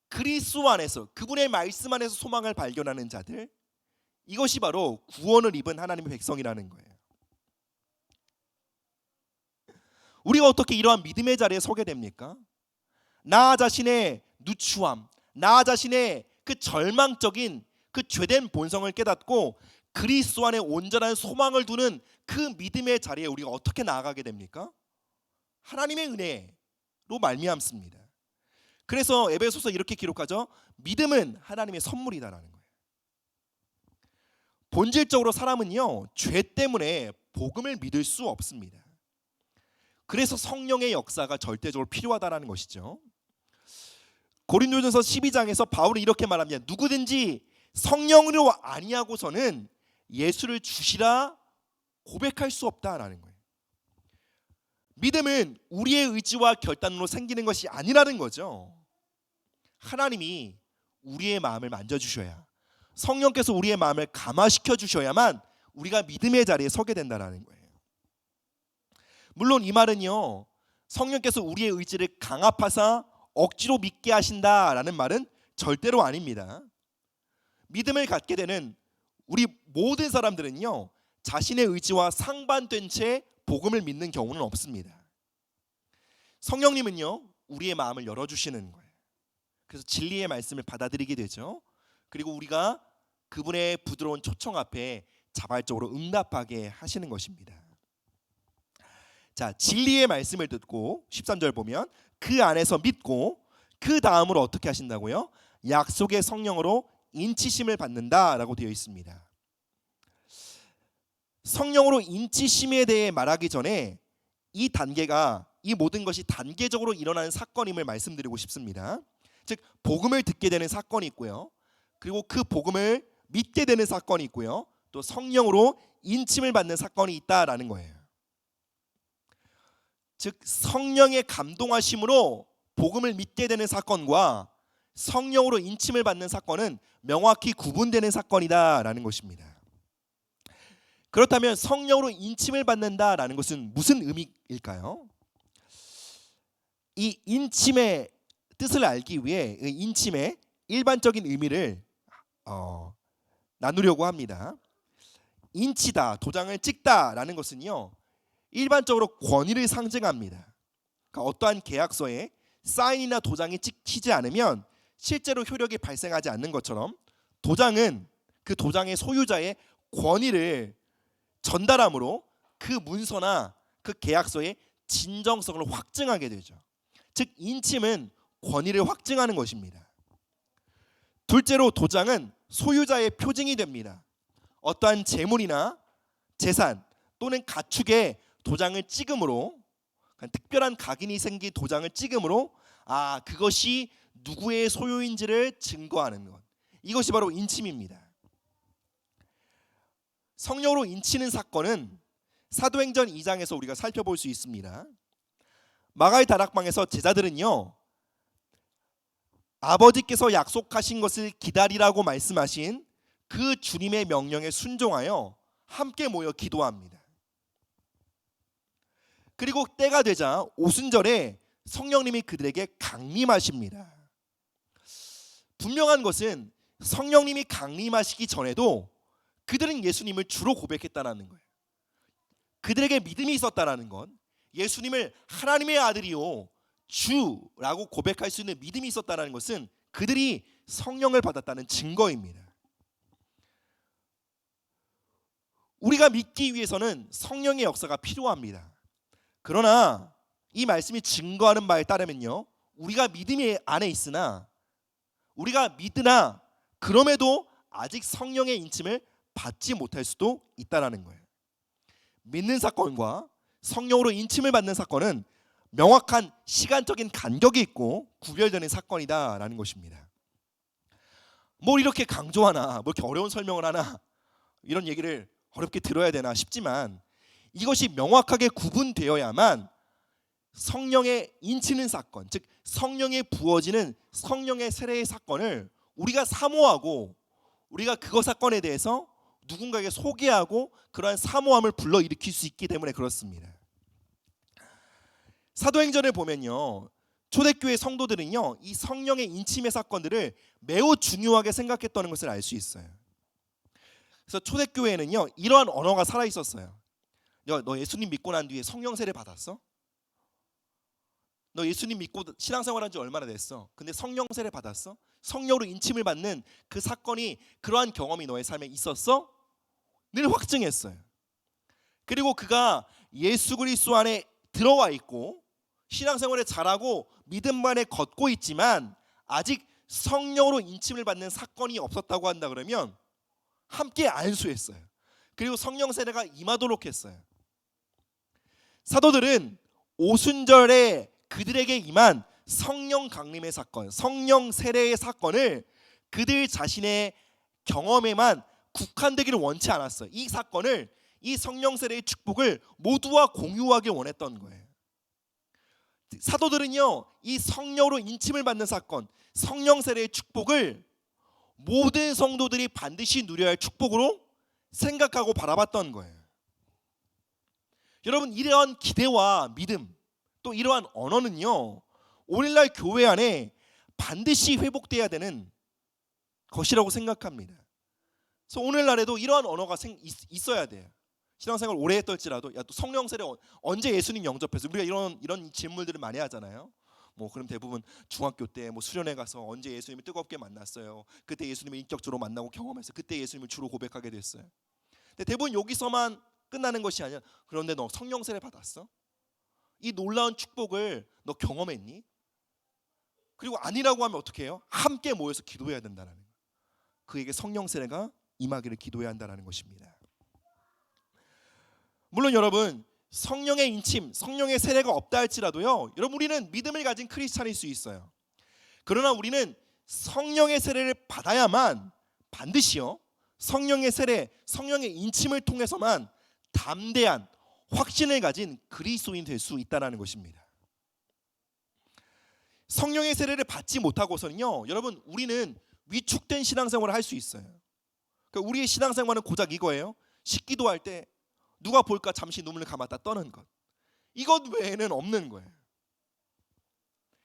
그리스도 안에서, 그분의 말씀 안에서 소망을 발견하는 자들, 이것이 바로 구원을 입은 하나님의 백성이라는 거예요. 우리가 어떻게 이러한 믿음의 자리에 서게 됩니까? 나 자신의 누추함, 나 자신의 그 절망적인 그 죄된 본성을 깨닫고 그리스도 안에 온전한 소망을 두는 그 믿음의 자리에 우리가 어떻게 나아가게 됩니까? 하나님의 은혜로 말미암습니다. 그래서 에베소서 이렇게 기록하죠. 믿음은 하나님의 선물이다라는 거예요. 본질적으로 사람은요, 죄 때문에 복음을 믿을 수 없습니다. 그래서 성령의 역사가 절대적으로 필요하다라는 것이죠. 고린도전서 12장에서 바울은 이렇게 말합니다. 누구든지 성령으로 아니하고서는 예수를 주시라 고백할 수 없다라는 거예요. 믿음은 우리의 의지와 결단으로 생기는 것이 아니라는 거죠. 하나님이 우리의 마음을 만져주셔야, 성령께서 우리의 마음을 감화시켜 주셔야만 우리가 믿음의 자리에 서게 된다는 거예요. 물론 이 말은요, 성령께서 우리의 의지를 강압하사 억지로 믿게 하신다라는 말은 절대로 아닙니다. 믿음을 갖게 되는 우리 모든 사람들은요, 자신의 의지와 상반된 채 복음을 믿는 경우는 없습니다. 성령님은요, 우리의 마음을 열어주시는 거예요. 그래서 진리의 말씀을 받아들이게 되죠. 그리고 우리가 그분의 부드러운 초청 앞에 자발적으로 응답하게 하시는 것입니다. 자, 진리의 말씀을 듣고 13절 보면 그 안에서 믿고 그 다음으로 어떻게 하신다고요? 약속의 성령으로 인치심을 받는다라고 되어 있습니다. 성령으로 인치심에 대해 말하기 전에 이 단계가, 이 모든 것이 단계적으로 일어나는 사건임을 말씀드리고 싶습니다. 즉 복음을 듣게 되는 사건이 있고요, 그리고 그 복음을 믿게 되는 사건이 있고요, 또 성령으로 인침을 받는 사건이 있다라는 거예요. 즉 성령의 감동하심으로 복음을 믿게 되는 사건과 성령으로 인침을 받는 사건은 명확히 구분되는 사건이다라는 것입니다. 그렇다면 성령으로 인침을 받는다라는 것은 무슨 의미일까요? 이 인침의 뜻을 알기 위해 인침의 일반적인 의미를 나누려고 합니다. 인치다, 도장을 찍다라는 것은요, 일반적으로 권위를 상징합니다. 그러니까 어떠한 계약서에 사인이나 도장이 찍히지 않으면 실제로 효력이 발생하지 않는 것처럼 도장은 그 도장의 소유자의 권위를 전달함으로 그 문서나 그 계약서의 진정성을 확증하게 되죠. 즉 인침은 권위를 확증하는 것입니다. 둘째로 도장은 소유자의 표징이 됩니다. 어떠한 재물이나 재산 또는 가축에 도장을 찍음으로, 특별한 각인이 생긴 도장을 찍음으로 그것이 누구의 소유인지를 증거하는 것, 이것이 바로 인침입니다. 성령으로 인치는 사건은 사도행전 2장에서 우리가 살펴볼 수 있습니다. 마가의 다락방에서 제자들은요, 아버지께서 약속하신 것을 기다리라고 말씀하신 그 주님의 명령에 순종하여 함께 모여 기도합니다. 그리고 때가 되자 오순절에 성령님이 그들에게 강림하십니다. 분명한 것은 성령님이 강림하시기 전에도 그들은 예수님을 주로 고백했다는 거예요. 그들에게 믿음이 있었다는 건 예수님을 하나님의 아들이요 주라고 고백할 수 있는 믿음이 있었다는 것은 그들이 성령을 받았다는 증거입니다. 우리가 믿기 위해서는 성령의 역사가 필요합니다. 그러나 이 말씀이 증거하는 바에 따르면요, 우리가 믿음이 안에 있으나, 우리가 믿으나 그럼에도 아직 성령의 인침을 받지 못할 수도 있다는 거예요. 믿는 사건과 성령으로 인침을 받는 사건은 명확한 시간적인 간격이 있고 구별되는 사건이다라는 것입니다. 뭘 이렇게 강조하나, 뭐 이렇게 어려운 설명을 하나, 이런 얘기를 어렵게 들어야 되나 싶지만 이것이 명확하게 구분되어야만 성령의 인치는 사건, 즉 성령의 부어지는 성령의 세례의 사건을 우리가 사모하고 우리가 그거 사건에 대해서 누군가에게 소개하고 그러한 사모함을 불러일으킬 수 있기 때문에 그렇습니다. 사도행전을 보면요, 초대교회 성도들은요, 이 성령의 인침의 사건들을 매우 중요하게 생각했다는 것을 알 수 있어요. 그래서 초대교회에는요, 이러한 언어가 살아 있었어요. 너 예수님 믿고 난 뒤에 성령 세례 받았어? 너 예수님 믿고 신앙생활한 지 얼마나 됐어? 근데 성령 세례 받았어? 성령으로 인침을 받는 그 사건이, 그러한 경험이 너의 삶에 있었어? 늘 확증했어요. 그리고 그가 예수 그리스도 안에 들어와 있고 신앙생활에 잘하고 믿음 안에 걷고 있지만 아직 성령으로 인침을 받는 사건이 없었다고 한다 그러면 함께 안수했어요. 그리고 성령 세례가 임하도록 했어요. 사도들은 오순절에 그들에게 임한 성령 강림의 사건, 성령 세례의 사건을 그들 자신의 경험에만 국한되기를 원치 않았어요. 이 사건을, 이 성령 세례의 축복을 모두와 공유하길 원했던 거예요. 사도들은요, 이 성령으로 인침을 받는 사건, 성령 세례의 축복을 모든 성도들이 반드시 누려야 할 축복으로 생각하고 바라봤던 거예요. 여러분, 이러한 기대와 믿음, 또 이러한 언어는요, 오늘날 교회 안에 반드시 회복돼야 되는 것이라고 생각합니다. 그래서 오늘날에도 이러한 언어가 있어야 돼요. 신앙생활 오래 했더라도 야, 또 성령 세례 언제 예수님 영접했어? 우리가 이런 질문들을 많이 하잖아요. 뭐 그럼 대부분 중학교 때 뭐 수련회 가서 언제 예수님을 뜨겁게 만났어요. 그때 예수님을 인격적으로 만나고 경험해서 그때 예수님을 주로 고백하게 됐어요. 근데 대부분 여기서만 끝나는 것이 아니라 그런데 너 성령 세례 받았어? 이 놀라운 축복을 너 경험했니? 그리고 아니라고 하면 어떻게 해요? 함께 모여서 기도해야 된다는 거예요. 그에게 성령 세례가 임하기를 기도해야 한다는 것입니다. 물론 여러분, 성령의 인침, 성령의 세례가 없다 할지라도요, 여러분 우리는 믿음을 가진 크리스찬일 수 있어요. 그러나 우리는 성령의 세례를 받아야만 반드시요, 성령의 세례, 성령의 인침을 통해서만 담대한 확신을 가진 그리스도인 될 수 있다는 것입니다. 성령의 세례를 받지 못하고서는요, 여러분 우리는 위축된 신앙생활을 할 수 있어요. 그러니까 우리의 신앙생활은 고작 이거예요. 식기도할 때 누가 볼까 잠시 눈을 감았다 떠는 것, 이것 외에는 없는 거예요.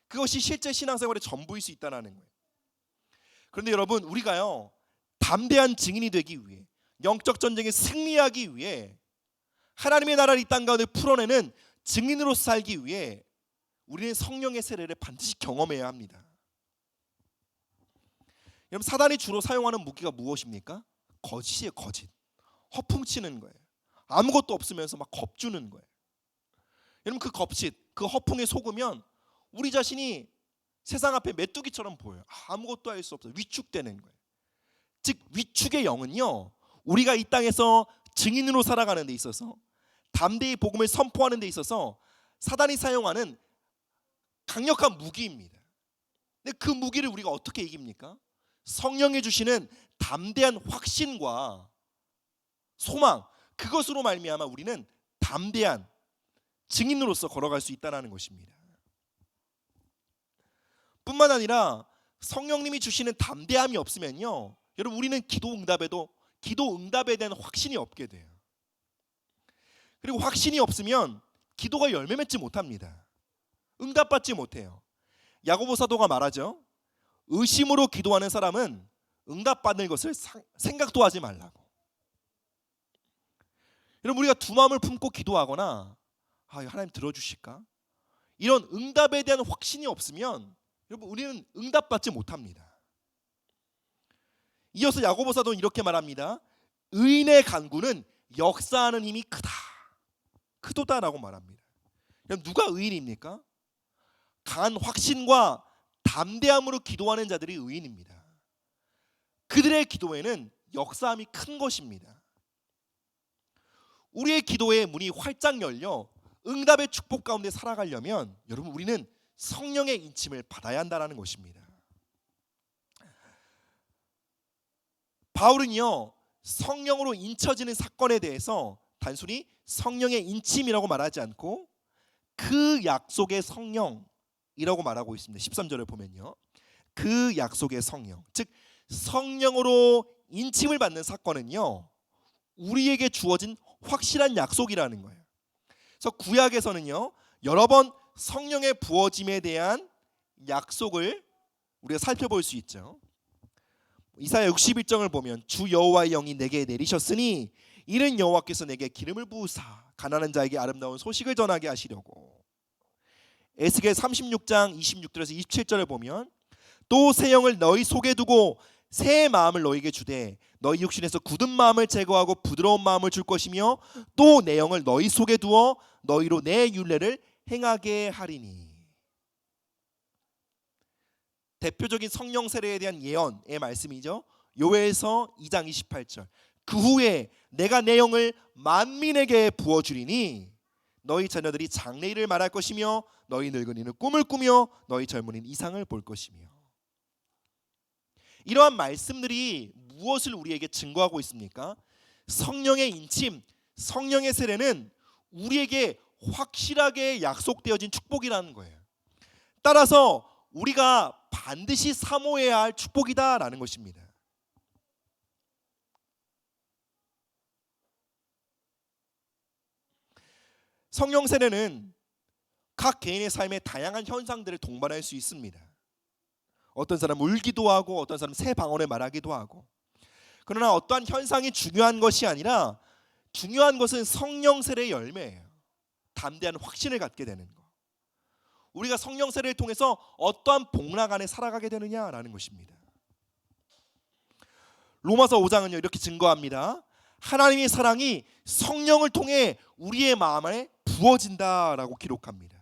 그것이 실제 신앙생활의 전부일 수 있다는 거예요. 그런데 여러분, 우리가요 담대한 증인이 되기 위해, 영적 전쟁에 승리하기 위해, 하나님의 나라를 이 땅 가운데 풀어내는 증인으로 살기 위해 우리는 성령의 세례를 반드시 경험해야 합니다. 여러분, 사단이 주로 사용하는 무기가 무엇입니까? 거짓이에요. 거짓. 허풍치는 거예요. 아무것도 없으면서 막 겁주는 거예요. 여러분, 그 겁짓, 그 허풍에 속으면 우리 자신이 세상 앞에 메뚜기처럼 보여요. 아무것도 할 수 없어요. 위축되는 거예요. 즉 위축의 영은요, 우리가 이 땅에서 증인으로 살아가는 데 있어서, 담대히 복음을 선포하는 데 있어서 사단이 사용하는 강력한 무기입니다. 근데 그 무기를 우리가 어떻게 이깁니까? 성령이 주시는 담대한 확신과 소망, 그것으로 말미암아 우리는 담대한 증인으로서 걸어갈 수 있다는 것입니다. 뿐만 아니라 성령님이 주시는 담대함이 없으면요, 여러분 우리는 기도 응답에 대한 확신이 없게 돼요. 그리고 확신이 없으면 기도가 열매 맺지 못합니다. 응답받지 못해요. 야고보 사도가 말하죠. 의심으로 기도하는 사람은 응답받는 것을 생각도 하지 말라고. 여러분, 우리가 두 마음을 품고 기도하거나 하나님 들어주실까? 이런 응답에 대한 확신이 없으면 여러분 우리는 응답받지 못합니다. 이어서 야고보 사도는 이렇게 말합니다. 의인의 간구는 역사하는 힘이 크도다라고 말합니다. 그럼 누가 의인입니까? 강한 확신과 담대함으로 기도하는 자들이 의인입니다. 그들의 기도에는 역사함이 큰 것입니다. 우리의 기도의 문이 활짝 열려 응답의 축복 가운데 살아가려면 여러분 우리는 성령의 인침을 받아야 한다는 것입니다. 바울은요, 성령으로 인쳐지는 사건에 대해서 단순히 성령의 인침이라고 말하지 않고 그 약속의 성령이라고 말하고 있습니다. 13절을 보면요, 그 약속의 성령, 즉 성령으로 인침을 받는 사건은요, 우리에게 주어진 확실한 약속이라는 거예요. 그래서 구약에서는요, 여러 번 성령의 부어짐에 대한 약속을 우리가 살펴볼 수 있죠. 이사야 61장을 보면 주 여호와의 영이 내게 내리셨으니 이는 여호와께서 내게 기름을 부으사 가난한 자에게 아름다운 소식을 전하게 하시려고. 에스겔 36장 26절에서 27절을 보면 또 새 영을 너희 속에 두고 새 마음을 너희에게 주되 너희 육신에서 굳은 마음을 제거하고 부드러운 마음을 줄 것이며 또 내 영을 너희 속에 두어 너희로 내 율례를 행하게 하리니. 대표적인 성령 세례에 대한 예언의 말씀이죠. 요엘서 2장 28절. 그 후에 내가 내 영을 만민에게 부어주리니 너희 자녀들이 장래일을 말할 것이며 너희 늙은이는 꿈을 꾸며 너희 젊은이는 이상을 볼 것이며. 이러한 말씀들이 무엇을 우리에게 증거하고 있습니까? 성령의 인침, 성령의 세례는 우리에게 확실하게 약속되어진 축복이라는 거예요. 따라서 우리가 반드시 사모해야 할 축복이다라는 것입니다. 성령 세례는 각 개인의 삶에 다양한 현상들을 동반할 수 있습니다. 어떤 사람은 울기도 하고 어떤 사람은 새 방언을 말하기도 하고. 그러나 어떠한 현상이 중요한 것이 아니라 중요한 것은 성령 세례의 열매예요. 담대한 확신을 갖게 되는 것. 우리가 성령 세례를 통해서 어떠한 복락 안에 살아가게 되느냐라는 것입니다. 로마서 5장은요 이렇게 증거합니다. 하나님의 사랑이 성령을 통해 우리의 마음에 부어진다라고 기록합니다.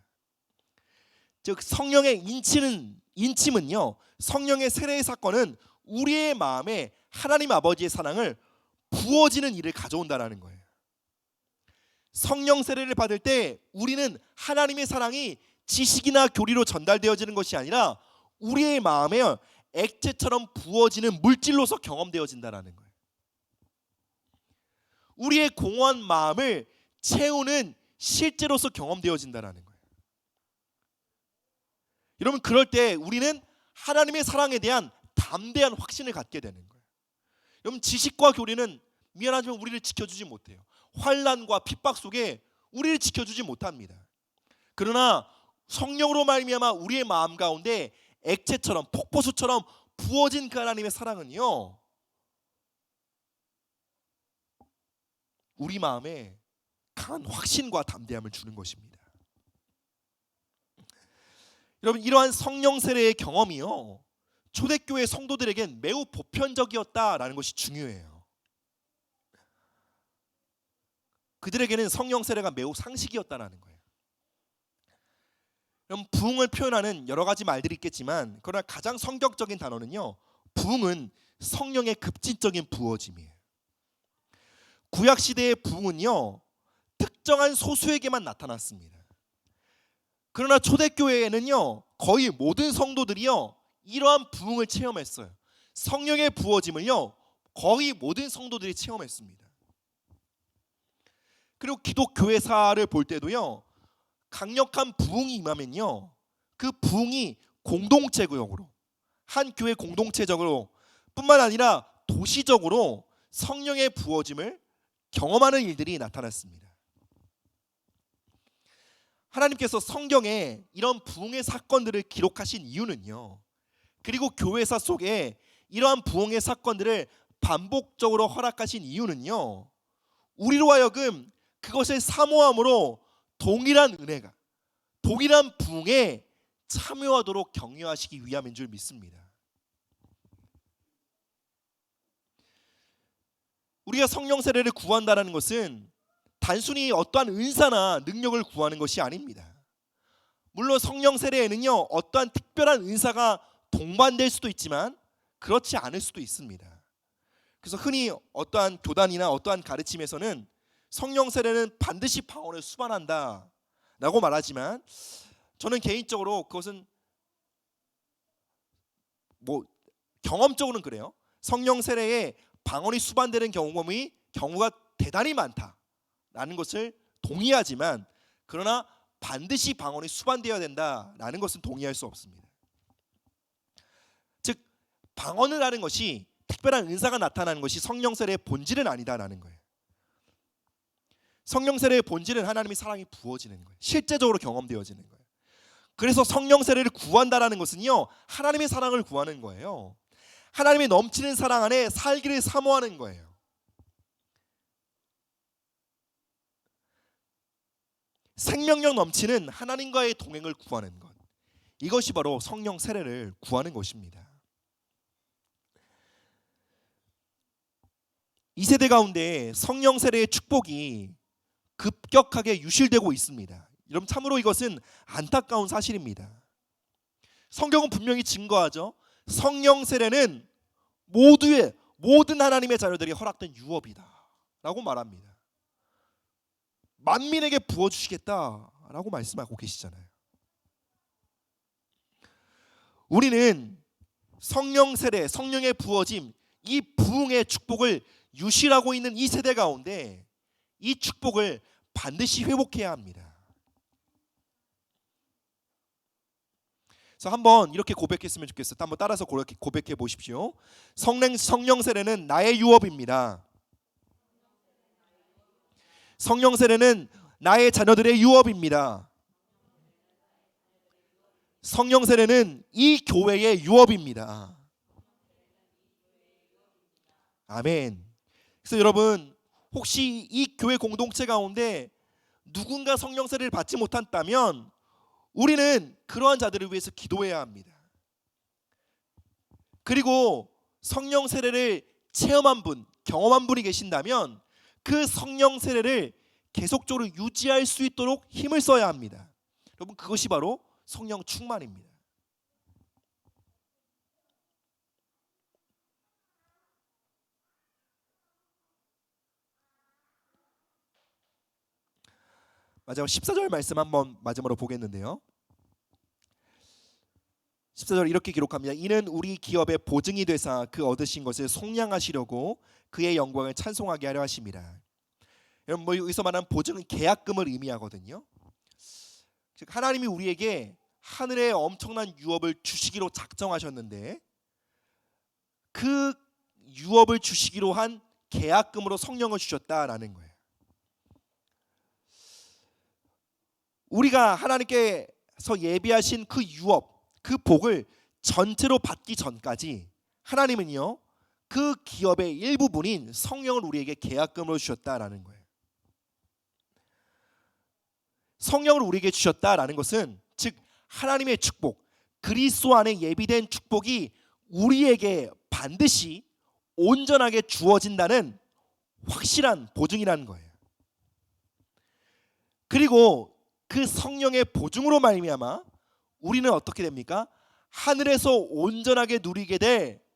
즉 성령의 인침은요, 성령의 세례의 사건은 우리의 마음에 하나님 아버지의 사랑을 부어지는 일을 가져온다는 거예요. 성령 세례를 받을 때 우리는 하나님의 사랑이 지식이나 교리로 전달되어지는 것이 아니라 우리의 마음에 액체처럼 부어지는 물질로서 경험되어진다는 거예요. 우리의 공허한 마음을 채우는 실제로서 경험되어진다는 거예요. 여러분, 그럴 때 우리는 하나님의 사랑에 대한 담대한 확신을 갖게 되는 거예요. 여러분, 지식과 교리는 미안하지만 우리를 지켜주지 못해요. 환난과 핍박 속에 우리를 지켜주지 못합니다. 그러나 성령으로 말미암아 우리의 마음 가운데 액체처럼 폭포수처럼 부어진 그 하나님의 사랑은요, 우리 마음에 강한 확신과 담대함을 주는 것입니다. 여러분, 이러한 성령 세례의 경험이요, 초대교회 성도들에겐 매우 보편적이었다라는 것이 중요해요. 그들에게는 성령 세례가 매우 상식이었다라는 거예요. 그럼 부흥을 표현하는 여러 가지 말들이 있겠지만, 그러나 가장 성격적인 단어는요, 부흥은 성령의 급진적인 부어짐이에요. 구약 시대의 부흥은요, 특정한 소수에게만 나타났습니다. 그러나 초대교회에는요, 거의 모든 성도들이요, 이러한 부흥을 체험했어요. 성령의 부어짐을요, 거의 모든 성도들이 체험했습니다. 그리고 기독교회사를 볼 때도요, 강력한 부흥이 임하면요, 그 부흥이 공동체적으로, 한 교회 공동체적으로 뿐만 아니라 도시적으로 성령의 부어짐을 경험하는 일들이 나타났습니다. 하나님께서 성경에 이런 부흥의 사건들을 기록하신 이유는요, 그리고 교회사 속에 이러한 부흥의 사건들을 반복적으로 허락하신 이유는요, 우리로 하여금 그것을 사모함으로 동일한 은혜가, 동일한 부흥에 참여하도록 격려하시기 위함인 줄 믿습니다. 우리가 성령 세례를 구한다는 것은 단순히 어떠한 은사나 능력을 구하는 것이 아닙니다. 물론 성령 세례에는요, 어떠한 특별한 은사가 동반될 수도 있지만 그렇지 않을 수도 있습니다. 그래서 흔히 어떠한 교단이나 어떠한 가르침에서는 성령 세례는 반드시 방언을 수반한다 라고 말하지만, 저는 개인적으로 그것은 경험적으로는 그래요. 성령 세례에 방언이 수반되는 경우가 대단히 많다라는 것을 동의하지만, 그러나 반드시 방언이 수반되어야 된다라는 것은 동의할 수 없습니다. 즉, 방언을 하는 것이, 특별한 은사가 나타나는 것이 성령 세례의 본질은 아니다라는 거예요. 성령 세례의 본질은 하나님의 사랑이 부어지는 거예요. 실제적으로 경험되어지는 거예요. 그래서 성령 세례를 구한다라는 것은요, 하나님의 사랑을 구하는 거예요. 하나님의 넘치는 사랑 안에 살기를 사모하는 거예요. 생명력 넘치는 하나님과의 동행을 구하는 것, 이것이 바로 성령 세례를 구하는 것입니다. 이 세대 가운데 성령 세례의 축복이 급격하게 유실되고 있습니다. 여러분, 참으로 이것은 안타까운 사실입니다. 성경은 분명히 증거하죠. 성령 세례는 모든 하나님의 자녀들이 허락된 유업이다 라고 말합니다. 만민에게 부어주시겠다라고 말씀하고 계시잖아요. 우리는 성령 세례, 성령의 부어짐, 이 부흥의 축복을 유실하고 있는 이 세대 가운데 이 축복을 반드시 회복해야 합니다. 그래서 한번 이렇게 고백했으면 좋겠어요. 한번 따라서 고백해 보십시오. 성령 세례는 나의 유업입니다. 성령 세례는 나의 자녀들의 유업입니다. 성령 세례는 이 교회의 유업입니다. 아멘. 그래서 여러분, 혹시 이 교회 공동체 가운데 누군가 성령 세례를 받지 못한다면 우리는 그러한 자들을 위해서 기도해야 합니다. 그리고 성령 세례를 체험한 분, 경험한 분이 계신다면 그 성령 세례를 계속적으로 유지할 수 있도록 힘을 써야 합니다. 여러분, 그것이 바로 성령 충만입니다. 마지막 14절 말씀 한번 마지막으로 보겠는데요. 14절 이렇게 기록합니다. 이는 우리 기업의 보증이 되사 그 얻으신 것을 속량하시려고 그의 영광을 찬송하게 하려 하심이라. 여러분, 여기서 말하는 보증은 계약금을 의미하거든요. 즉 하나님이 우리에게 하늘의 엄청난 유업을 주시기로 작정하셨는데 그 유업을 주시기로 한 계약금으로 성령을 주셨다라는 거예요. 우리가 하나님께서 예비하신 그 유업, 그 복을 전체로 받기 전까지 하나님은요, 그 기업의 일부분인 성령을 우리에게 계약금으로 주셨다라는 거예요. 성령을 우리에게 주셨다라는 것은 즉 하나님의 축복, 그리스도 안에 예비된 축복이 우리에게 반드시 온전하게 주어진다는 확실한 보증이라는 거예요. 그리고 그 성령의 보증으로 말미암아 우리는 어떻게 됩니까? 하늘에서 온전하게 누리게 될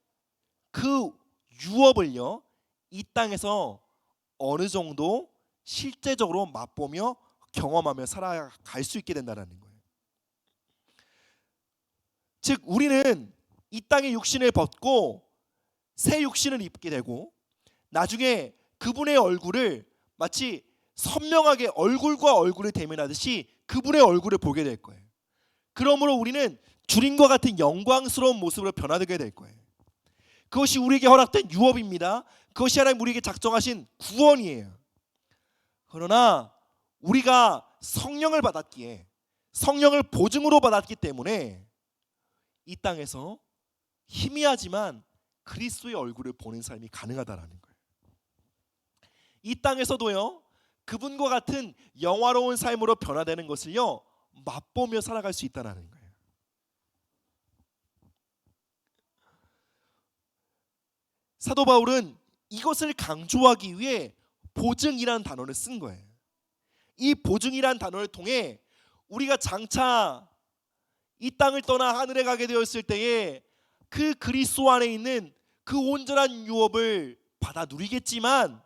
그 유업을요, 이 땅에서 어느 정도 실제적으로 맛보며 경험하며 살아갈 수 있게 된다는 거예요. 즉 우리는 이 땅의 육신을 벗고 새 육신을 입게 되고 나중에 그분의 얼굴을 마치 선명하게 얼굴과 얼굴을 대면하듯이 그분의 얼굴을 보게 될 거예요. 그러므로 우리는 주님과 같은 영광스러운 모습으로 변화되게 될 거예요. 그것이 우리에게 허락된 유업입니다. 그것이 하나님 우리에게 작정하신 구원이에요. 그러나 우리가 성령을 받았기에, 성령을 보증으로 받았기 때문에 이 땅에서 희미하지만 그리스도의 얼굴을 보는 삶이 가능하다라는 거예요. 이 땅에서도요, 그분과 같은 영화로운 삶으로 변화되는 것을요, 맛보며 살아갈 수 있다는 거예요. 사도 바울은 이것을 강조하기 위해 보증이라는 단어를 쓴 거예요. 이 보증이라는 단어를 통해 우리가 장차 이 땅을 떠나 하늘에 가게 되었을 때에 그 그리스도 안에 있는 그 온전한 유업을 받아 누리겠지만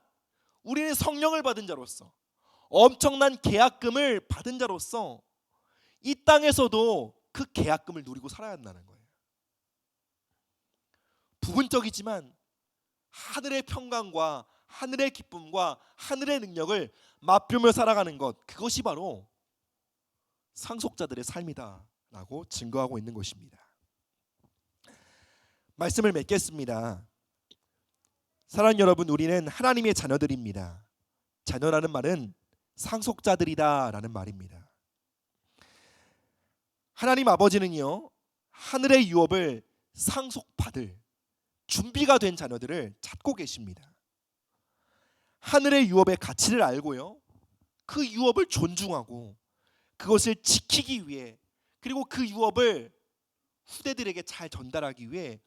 우리는 성령을 받은 자로서, 엄청난 계약금을 받은 자로서 이 땅에서도 그 계약금을 누리고 살아야 한다는 거예요. 부분적이지만 하늘의 평강과 하늘의 기쁨과 하늘의 능력을 맛보며 살아가는 것, 그것이 바로 상속자들의 삶이다라고 증거하고 있는 것입니다. 말씀을 맺겠습니다. 사랑하는 여러분, 우리는 하나님의 자녀들입니다. 자녀라는 말은 상속자들이다라는 말입니다. 하나님 아버지는요, 하늘의 유업을 상속받을 준비가 된 자녀들을 찾고 계십니다. 하늘의 유업의 가치를 알고요, 그 유업을 존중하고 그것을 지키기 위해, 그리고 그 유업을 후대들에게 잘 전달하기 위해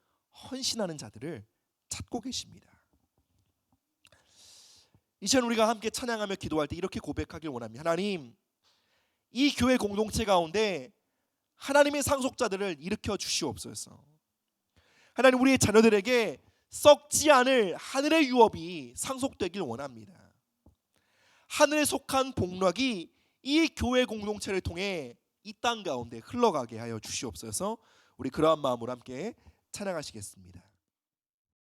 헌신하는 자들을 찾고 계십니다. 이 시간 우리가 함께 찬양하며 기도할 때 이렇게 고백하길 원합니다. 하나님, 이 교회 공동체 가운데 하나님의 상속자들을 일으켜 주시옵소서. 하나님, 우리의 자녀들에게 썩지 않을 하늘의 유업이 상속되길 원합니다. 하늘에 속한 복락이 이 교회 공동체를 통해 이 땅 가운데 흘러가게 하여 주시옵소서. 우리 그러한 마음으로 함께 찬양하시겠습니다.